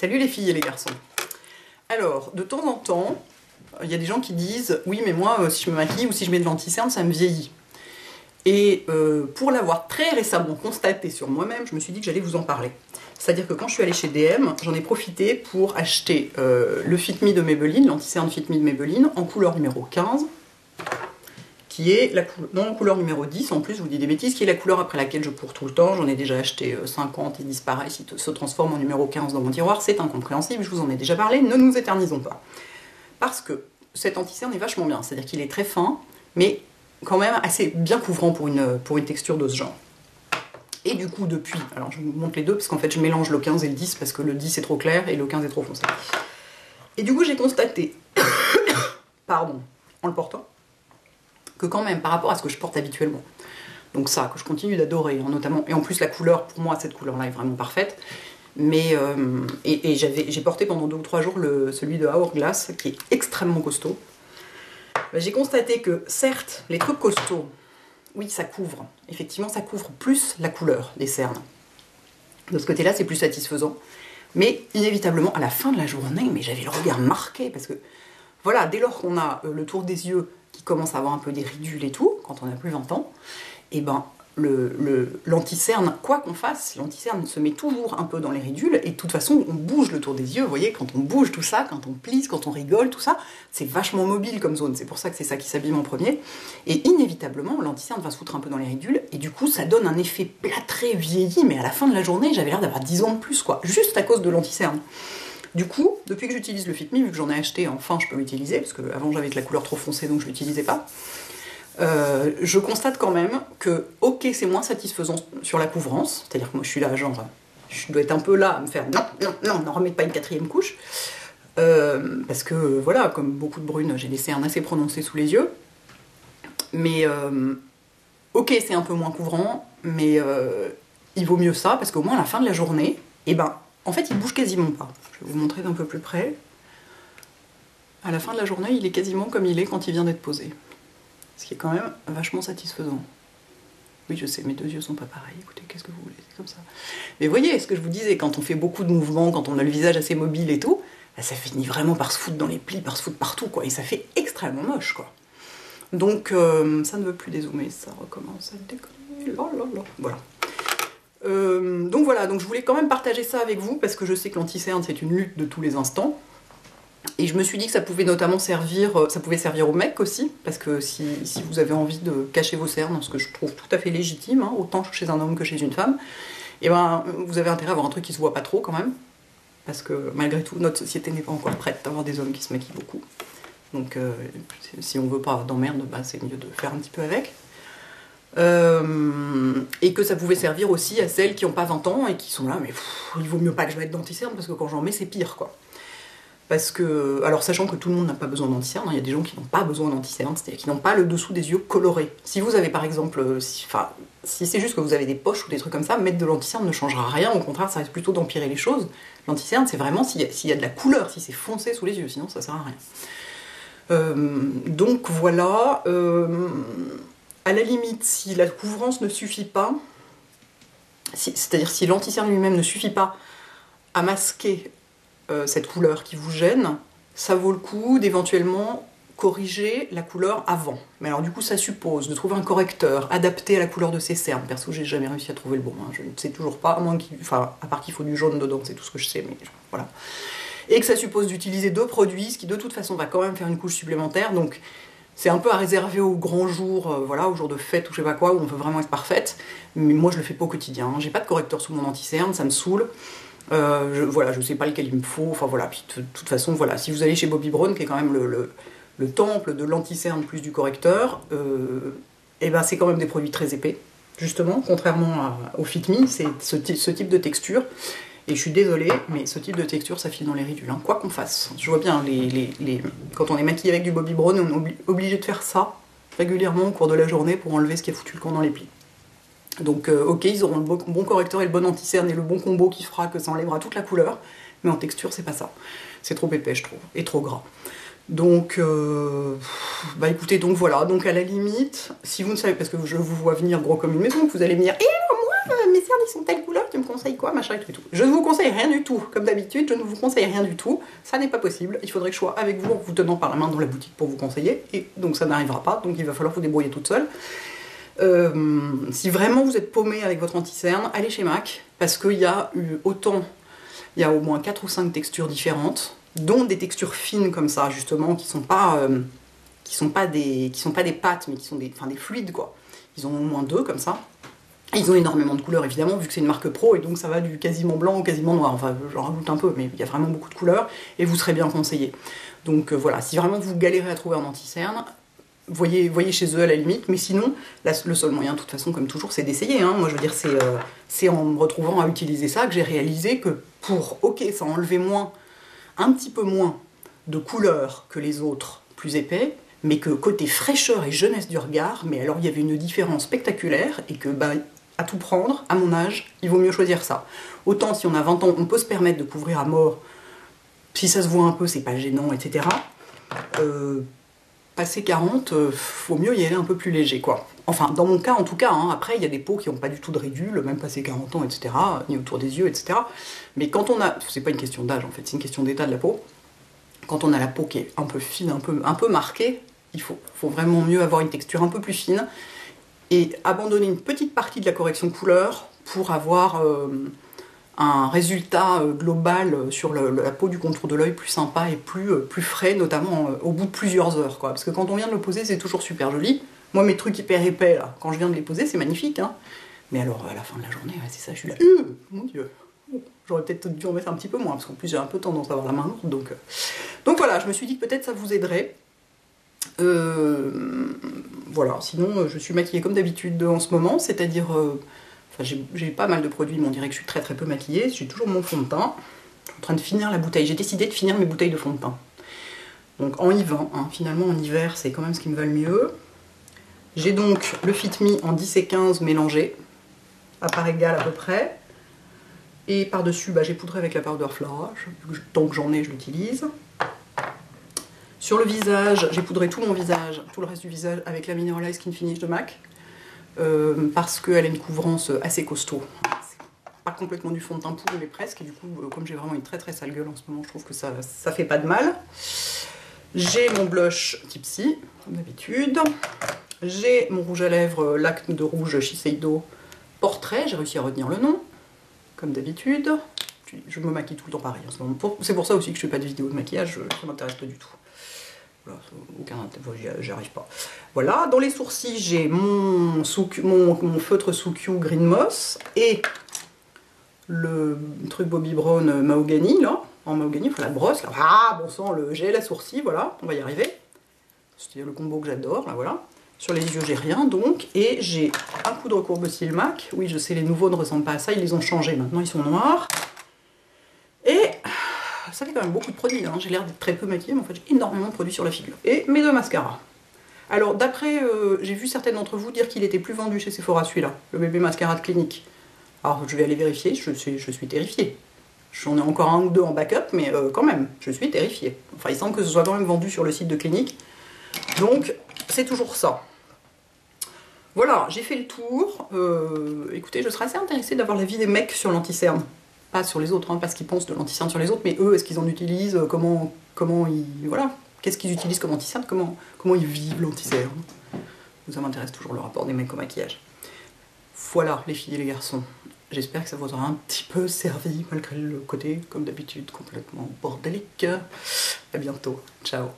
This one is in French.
Salut les filles et les garçons. Alors, de temps en temps, il y a des gens qui disent « Oui, mais moi, si je me maquille ou si je mets de l'anti-cerne, ça me vieillit. » Et pour l'avoir très récemment constaté sur moi-même, je me suis dit que j'allais vous en parler. C'est-à-dire que quand je suis allée chez DM, j'en ai profité pour acheter le Fit Me de Maybelline, l'anti-cerne Fit Me de Maybelline, en couleur numéro 15, qui est la non, en couleur numéro 10, en plus, je vous dis des bêtises, qui est la couleur après laquelle je cours tout le temps. J'en ai déjà acheté 50 et disparaît, se transforme en numéro 15 dans mon tiroir. C'est incompréhensible, je vous en ai déjà parlé, ne nous éternisons pas. Parce que cet anti-cerne est vachement bien, c'est-à-dire qu'il est très fin, mais quand même assez bien couvrant pour une texture de ce genre. Et du coup, depuis, alors je vous montre les deux, parce qu'en fait je mélange le 15 et le 10, parce que le 10 est trop clair et le 15 est trop foncé. Et du coup, j'ai constaté, pardon, en le portant, que quand même, par rapport à ce que je porte habituellement, donc ça, que je continue d'adorer, hein, notamment, et en plus la couleur, pour moi, cette couleur-là est vraiment parfaite, mais, j'ai porté pendant 2 ou 3 jours celui de Hourglass, qui est extrêmement costaud. J'ai constaté que, certes, les trucs costauds, oui, ça couvre, effectivement, ça couvre plus la couleur des cernes. De ce côté-là, c'est plus satisfaisant, mais inévitablement, à la fin de la journée, mais j'avais le regard marqué, parce que, voilà, dès lors qu'on a le tour des yeux qui commence à avoir un peu des ridules et tout, quand on a plus 20 ans, et ben l'anti-cerne, quoi qu'on fasse, l'anti-cerne se met toujours un peu dans les ridules, et de toute façon, on bouge le tour des yeux, vous voyez, quand on bouge tout ça, quand on plisse, quand on rigole, tout ça, c'est vachement mobile comme zone, c'est pour ça que c'est ça qui s'abîme en premier, et inévitablement, l'anti-cerne va se foutre un peu dans les ridules, et du coup, ça donne un effet plâtré, vieilli, mais à la fin de la journée, j'avais l'air d'avoir 10 ans de plus, quoi, juste à cause de l'anti-cerne. Du coup, depuis que j'utilise le Fit Me, vu que j'en ai acheté, enfin je peux l'utiliser, parce qu'avant j'avais de la couleur trop foncée, donc je l'utilisais pas, je constate quand même que, ok, c'est moins satisfaisant sur la couvrance, c'est-à-dire que moi je suis là, genre, je dois être un peu là à me faire non, n'en remets pas une 4e couche, parce que, voilà, comme beaucoup de brunes, j'ai des cernes assez prononcées sous les yeux, mais, ok, c'est un peu moins couvrant, mais il vaut mieux ça, parce qu'au moins à la fin de la journée, et ben, en fait, il bouge quasiment pas. Je vais vous montrer d'un peu plus près. À la fin de la journée, il est quasiment comme il est quand il vient d'être posé. Ce qui est quand même vachement satisfaisant. Oui, je sais, mes 2 yeux sont pas pareils. Écoutez, qu'est-ce que vous voulez, c'est comme ça. Mais voyez, ce que je vous disais, quand on fait beaucoup de mouvements, quand on a le visage assez mobile et tout, bah, ça finit vraiment par se foutre dans les plis, par se foutre partout, quoi. Et ça fait extrêmement moche, quoi. Donc, ça ne veut plus dézoomer, ça recommence à déconner. Voilà. Donc voilà, donc je voulais quand même partager ça avec vous, parce que je sais que l'anti-cerne, c'est une lutte de tous les instants. Et je me suis dit que ça pouvait notamment servir, ça pouvait servir aux mecs aussi, parce que si vous avez envie de cacher vos cernes, ce que je trouve tout à fait légitime, hein, autant chez un homme que chez une femme, et ben vous avez intérêt à avoir un truc qui se voit pas trop quand même, parce que malgré tout, notre société n'est pas encore prête à avoir des hommes qui se maquillent beaucoup. Donc si on veut pas d'emmerde, bah, c'est mieux de faire un petit peu avec. Et que ça pouvait servir aussi à celles qui n'ont pas 20 ans et qui sont là, mais il vaut mieux pas que je mette d'anti-cerne parce que quand j'en mets, c'est pire, quoi. Parce que, alors sachant que tout le monde n'a pas besoin d'anti-cerne, il y a des gens qui n'ont pas besoin d'anti-cerne, c'est-à-dire qui n'ont pas le dessous des yeux coloré. Si vous avez par exemple, si c'est juste que vous avez des poches ou des trucs comme ça, mettre de l'anti-cerne ne changera rien, au contraire, ça risque plutôt d'empirer les choses. L'anti-cerne, c'est vraiment s'il y a de la couleur, si c'est foncé sous les yeux, sinon ça sert à rien. Donc voilà. À la limite, si la couvrance ne suffit pas, c'est-à-dire si l'anti-cerne lui-même ne suffit pas à masquer cette couleur qui vous gêne, ça vaut le coup d'éventuellement corriger la couleur avant. Mais alors du coup, ça suppose de trouver un correcteur adapté à la couleur de ses cernes. Perso, j'ai jamais réussi à trouver le bon, hein. Je ne sais toujours pas, à part qu'il faut du jaune dedans, c'est tout ce que je sais, mais voilà. Et que ça suppose d'utiliser 2 produits, ce qui de toute façon va quand même faire une couche supplémentaire, donc c'est un peu à réserver aux grands jours, voilà, aux jours de fête ou je sais pas quoi, où on veut vraiment être parfaite. Mais moi, je le fais pas au quotidien. J'ai pas de correcteur sous mon anti-cerne, ça me saoule. Voilà, je sais pas lequel il me faut. Enfin voilà, puis de toute façon, voilà, si vous allez chez Bobbi Brown, qui est quand même le temple de l'anti-cerne plus du correcteur, et ben c'est quand même des produits très épais. Justement, contrairement au Fit Me, c'est ce type de texture. Et je suis désolée, mais ce type de texture, ça file dans les ridules, hein, quoi qu'on fasse. Je vois bien, quand on est maquillé avec du Bobbi Brown, on est obligé de faire ça régulièrement au cours de la journée pour enlever ce qui a foutu le camp dans les plis. Donc ok, ils auront le bon correcteur et le bon anti-cerne et le bon combo qui fera que ça enlèvera toute la couleur, mais en texture, c'est pas ça. C'est trop épais, je trouve, et trop gras. Donc, bah écoutez, donc voilà, donc à la limite, si vous ne savez, parce que je vous vois venir gros comme une maison, vous allez me dire « Eh, moi, mes cernes ils sont telle couleur, tu me conseilles quoi, machin et tout et tout. Je ne vous conseille rien du tout, comme d'habitude, je ne vous conseille rien du tout, ça n'est pas possible, il faudrait que je sois avec vous en vous tenant par la main dans la boutique pour vous conseiller, et donc ça n'arrivera pas, donc il va falloir vous débrouiller toute seule. Si vraiment vous êtes paumé avec votre anti-cerne, allez chez MAC, parce qu'il y a il y a au moins 4 ou 5 textures différentes, dont des textures fines comme ça, justement, qui sont pas des pâtes, mais qui sont des fluides, quoi. Ils ont au moins 2 comme ça. Ils ont énormément de couleurs, évidemment, vu que c'est une marque pro, et donc ça va du quasiment blanc au quasiment noir. Enfin, j'en rajoute un peu, mais il y a vraiment beaucoup de couleurs, et vous serez bien conseillé. Donc voilà, si vraiment vous galérez à trouver un anti-cerne, voyez chez eux à la limite, mais sinon, le seul moyen, de toute façon, comme toujours, c'est d'essayer. Hein. Moi, je veux dire, c'est en me retrouvant à utiliser ça que j'ai réalisé que ok, ça enlevait un petit peu moins de couleurs que les autres plus épais, mais que côté fraîcheur et jeunesse du regard, mais alors il y avait une différence spectaculaire, et que, bah, à tout prendre, à mon âge, il vaut mieux choisir ça. Autant si on a 20 ans, on peut se permettre de couvrir à mort, si ça se voit un peu, c'est pas gênant, etc. Passé 40, faut mieux y aller un peu plus léger, quoi. Enfin, dans mon cas, en tout cas, hein. Après, il y a des peaux qui n'ont pas du tout de ridule, même passé 40 ans, etc., ni autour des yeux, etc. Mais quand on a... C'est pas une question d'âge, en fait, c'est une question d'état de la peau. Quand on a la peau qui est un peu fine, un peu marquée, il faut vraiment mieux avoir une texture un peu plus fine, et abandonner une petite partie de la correction couleur pour avoir un résultat global sur la peau du contour de l'œil plus sympa et plus frais, notamment au bout de plusieurs heures, quoi. Parce que quand on vient de le poser, c'est toujours super joli. Moi, mes trucs hyper épais, là, quand je viens de les poser, c'est magnifique, hein. Mais alors, à la fin de la journée, ouais, c'est ça, je suis là, mon Dieu, j'aurais peut-être dû en mettre un petit peu moins, parce qu'en plus, j'ai un peu tendance à avoir la main lourde, donc voilà, je me suis dit que peut-être ça vous aiderait. Voilà, sinon, je suis maquillée comme d'habitude en ce moment, c'est-à-dire... Enfin, j'ai pas mal de produits, mais on dirait que je suis très peu maquillée. J'ai toujours mon fond de teint. Je suis en train de finir la bouteille. J'ai décidé de finir mes bouteilles de fond de teint. Donc en hiver, hein, finalement en hiver, c'est quand même ce qui me va le mieux. J'ai donc le Fit Me en 10 et 15 mélangés, à part égale à peu près. Et par-dessus, bah, j'ai poudré avec la powder flash. Tant que j'en ai, je l'utilise. Sur le visage, j'ai poudré tout mon visage, tout le reste du visage, avec la Mineralize Skin Finish de MAC. Parce qu'elle a une couvrance assez costaud. C'est pas complètement du fond de teint poudre, mais presque, et du coup, comme j'ai vraiment une très sale gueule en ce moment, je trouve que ça fait pas de mal. J'ai mon blush Tipsy, comme d'habitude. J'ai mon rouge à lèvres Lac de rouge Shiseido Portrait, j'ai réussi à retenir le nom, comme d'habitude. Je me maquille tout le temps pareil en ce moment. C'est pour ça aussi que je fais pas de vidéo de maquillage, ça m'intéresse pas du tout. Voilà, j'y arrive pas. Voilà, dans les sourcils, j'ai mon feutre Suikyu Green Moss et le truc Bobbi Brown Mahogany, là, en mahogany, enfin la brosse, là. Ah, bon sang, le gel à sourcils, voilà, on va y arriver. C'est le combo que j'adore, là, voilà. Sur les yeux, j'ai rien, donc, et j'ai un poudre courbe cils MAC. Oui, je sais, les nouveaux ne ressemblent pas à ça, ils les ont changés, maintenant ils sont noirs. Et... ça fait quand même beaucoup de produits, hein. J'ai l'air d'être très peu maquillée, mais en fait j'ai énormément de produits sur la figure. Et mes 2 mascaras. Alors d'après, j'ai vu certaines d'entre vous dire qu'il était plus vendu chez Sephora celui-là, le bébé mascara de Clinique. Alors je vais aller vérifier, je suis terrifiée. J'en ai encore un ou deux en backup, mais quand même, je suis terrifiée. Enfin, il semble que ce soit quand même vendu sur le site de Clinique. Donc, c'est toujours ça. Voilà, j'ai fait le tour. Écoutez, je serais assez intéressée d'avoir l'avis des mecs sur l'anti-cerne. Pas sur les autres, hein, parce qu'ils pensent de l'anti-cerne sur les autres, mais eux, est-ce qu'ils en utilisent, comment ils... Voilà, qu'est-ce qu'ils utilisent comme anti-cerne, comment ils vivent l'anti-cerne. Ça m'intéresse toujours le rapport des mecs au maquillage. Voilà, les filles et les garçons. J'espère que ça vous aura un petit peu servi, malgré le côté, comme d'habitude, complètement bordélique. À bientôt. Ciao.